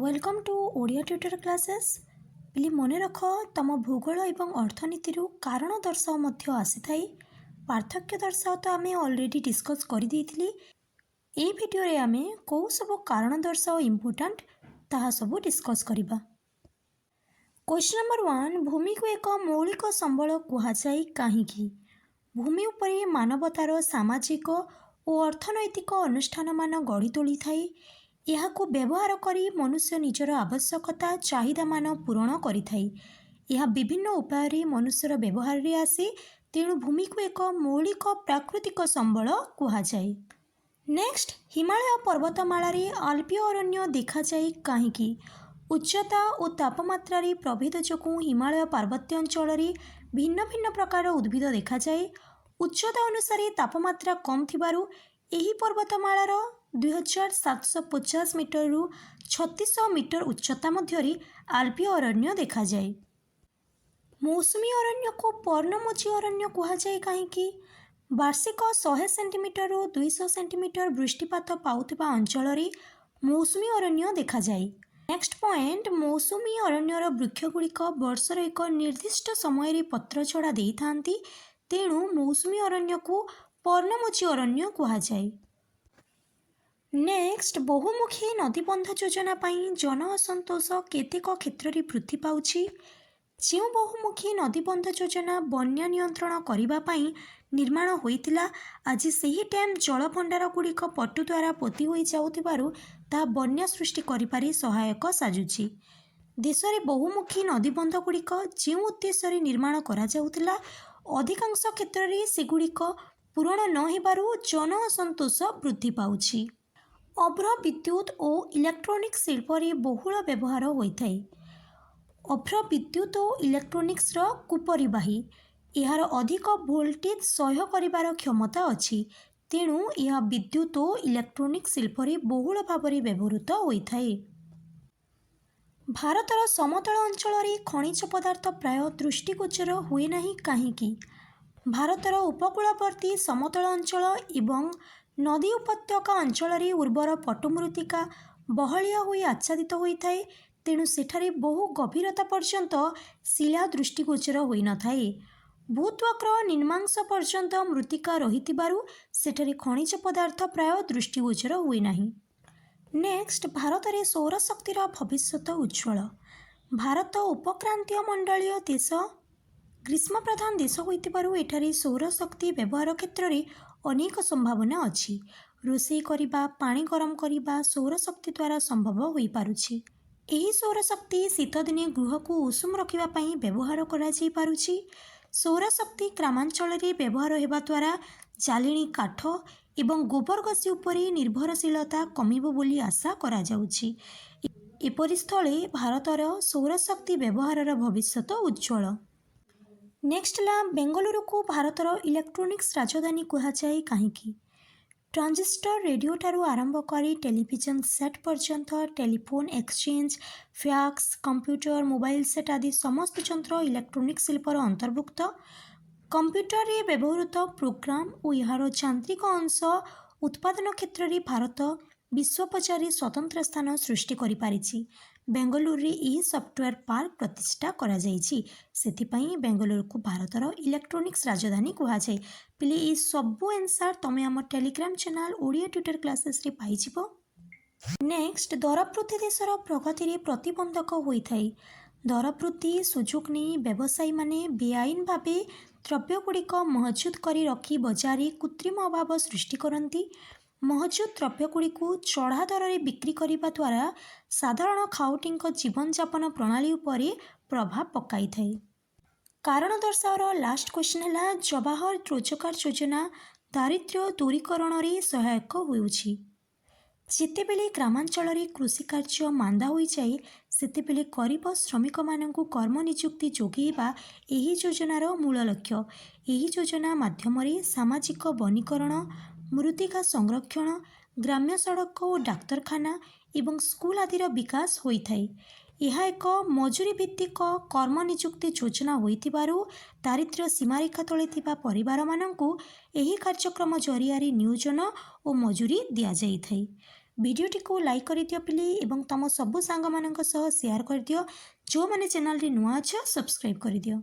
Welcome to Odia tutor classes. पिली मन रख तुम भूगोल एवं अर्थनीति कारण दर्शाओ मध्य आसी थाई। पार्थक्य दर्शाओ तो आम ऑलरेडी डिस्कस कर देइथिली। ए वीडियो रे आमे को सब कारण दर्शाओ इम्पोर्टेंट ताहा सब डिस्कस करिबा। क्वेश्चन नंबर 1, भूमि को एक मौलिक संबल कुहाଯାए काहीकि? भूमि उपरे मानवतार सामाजिक और अर्थनैतिक अनुष्ठान मान गढ़ी तोली थाई। यहाकू व्यवहार करी मनुष्य निजर आवश्यकता चाहिदा मान पूरण करिथाई। यह विभिन्न उपाय रे मनुष्यर व्यवहार रे आसे, तेणु भूमि को एक मौलिक प्राकृतिक संबल कुहाଯାଏ। नेक्स्ट, हिमालय पर्वतमाला रे आल्पीय अरण्य देखा जाए काहीकि? उच्चता और तापमात्रा रे प्रभेद जोगु हिमालय पार्वत्य अंचल रे भिन्न भिन्न प्रकार उद्भिद देखा जाए। उच्चता अनुसार तापमात्रा कम थिबारु एही पर्वतमालार 2750 मीटर रु 3600 मीटर उच्चता मध्य आल्पीय अरण्य देखा जाए। मौसुमी अरण्य को पर्णमोची अरण्य कुहाଯାଏ काहीकि? वार्षिक 100 सेंटीमीटर रु 200 सेंटीमीटर वृष्टिपात पाउथिबा अंचल रे मौसुमी अरण्य देखा जाए। नेक्स्ट पॉइंट, मौसुमी अरण्यर वृक्षगुड़िक वर्षर एक निर्दिष्ट समय रे पत्र छड़ा देई थांती, तेणु मौसुमी अरण्य को पर्णमोची अरण्य कुहाଯାଏ। नेक्स्ट, बहुमुखी नदीबंध योजना पाई जन असंतोष केतेक क्षेत्र रे वृद्धि पाउछि? जो बहुमुखी नदीबंध योजना बन्या नियंत्रण करिबा पाई निर्माण होइतिला, आज सही डैम जल भंडार गुड़िक पटु द्वारा पोती होई जाउथिबारु ता बन्या सृष्टि करिपारी सहायक साजुछि। देश रे बहुमुखी नदीबंध गुड़िक जो उद्देश्य रे निर्माण करा जाउथिला, अधिकांश क्षेत्र रे सेगुड़िक पूरण न हेबारु जन असंतोष वृद्धि पाउछि। अभ्र विद्युत और इलेक्ट्रोनिक शिल्प रे बहुल व्यवहार होइथाय। अभ्र विद्युत और इलेक्ट्रोनिक्स रो कुपरिबाही यार अधिक वोल्टेज सह्य करिबार क्षमता अछि, तेणु यह विद्युत और इलेक्ट्रोनिक शिल्प रे बहुल भाव रे व्यवहृत होइथाय। भारतर समतल अंचल रे खनिज पदार्थ प्राय दृष्टिगोचर हुए नहीं काहीकि? भारतर उपकूलवर्ती समतल अंचल एवं नदी उपत्यका अंचल रे उर्वर पटुमृत्तिका बहलिया होई आच्छादित होइथाय, तेणु सेठारे बहु गभीरता पर्यंत शिला दृष्टिगोचर होई न थाए। भूत्वक्र निम्नांश पर्यंत मृत्तिका रहिथिबारु सेठारे खनिज पदार्थ प्राय दृष्टिगोचर हुए नहीं। नेक्स्ट, भारत रे सौर शक्तिर भविष्यत उज्ज्वल। भारत उपक्रांतीय मंडलीय देश, ग्रीष्म प्रधान देश होइतिबारु एठारे सौर शक्ति व्यवहार क्षेत्र रे अनेक संभावना अछि। रोषेई करिबा, पानी गरम करिबा सौर शक्ति द्वारा संभव होई पारुछि। एही सौर शक्ति शीत दिने गृह को उषुम रखिबा पई व्यवहार करा जाई पारुछि। सौर शक्ति ग्रामांचल रे व्यवहार हेबा द्वारा जालिनी काठ एवं गोबर गसी उपरे निर्भरशीलता कमिबो बोली आशा करा जाउछि। एपरि स्थले भारतर सौर शक्ति व्यवहारर भविष्यत उज्ज्वल। नेक्स्ट ला, बेंगलुरु को भारतर इलेक्ट्रोनिक्स राजधानी कुहाଯାଏ काहीकि? ट्रांजिस्टर रेडियो ठारू आरंभ करी टेलीविजन सेट पर्यंत telephone exchange, fax, computer, mobile set आदि समस्त यंत्र इलेक्ट्रोनिक शिल्पर अंतर्भुक्त। कंप्यूटर रे व्यवहृत प्रोग्राम और यार यांत्रिक अंश उत्पादन क्षेत्र रे भारत विश्व बजार स्वतंत्र स्थान सृष्टि करि पारिछि। बेंगलुरु रे ई सॉफ्टवेयर पार्क प्रतिष्ठा करा जाइछि, सेथिपई बेंगलुरु को भारतर इलेक्ट्रोनिक्स राजधानी कुहाଯାଏ। पिले ई सबु आंसर तमे हम Telegram channel Odia tutor classes रे पाइजिबो। नेक्स्ट, दरवृद्धि देशर प्रगति रे प्रतिबंधक होइथाय। दरवृद्धि सुजोग नै व्यवसायी माने बेआईन भावे द्रव्यगुड़िक महजुद करी रखी बजारे कृत्रिम अभाव सृष्टि करती। महजुद द्रव्यगुड़िक चढ़ा दर रे बिक्री करिबा द्वारा साधारण खाउटींक जीवन यापन प्रणाली उपरे प्रभाव पकाई थाए। कारण दर्शाओर लास्ट क्वेश्चन है, जवाहर रोजगार योजना दारिद्र्य दूरीकरण रे सहायक होउछि। जेतेबेले ग्रामांचल रे कृषि कार्य मांदा होई जाए, सेतेबेले गरीब श्रमिक माननकु कर्म नियुक्ति जोगेइबा एही योजनार मूल लक्ष्य। एही योजना माध्यम रे सामाजिक वनीकरण, मृत्तिका संरक्षण, ग्राम्य सड़क और डाक्तरखाना एवं स्कूल आदिर विकास होइथाय। यह एक मजूरी भित्तिक कर्म नियुक्ति योजना होइथिबारु दारिद्र्य सीमारेखा तले थिबा परिवार माननकु एही कार्यक्रम जरिया रे नियोजन और मजूरी दिया जाइथाय। भिडियोटी को लाइक करदियो प्लीज एवं तुम सबु सांग मानक सह शेयर करदियो जो माने चैनल रे नुआ छ सब्सक्राइब करदियो।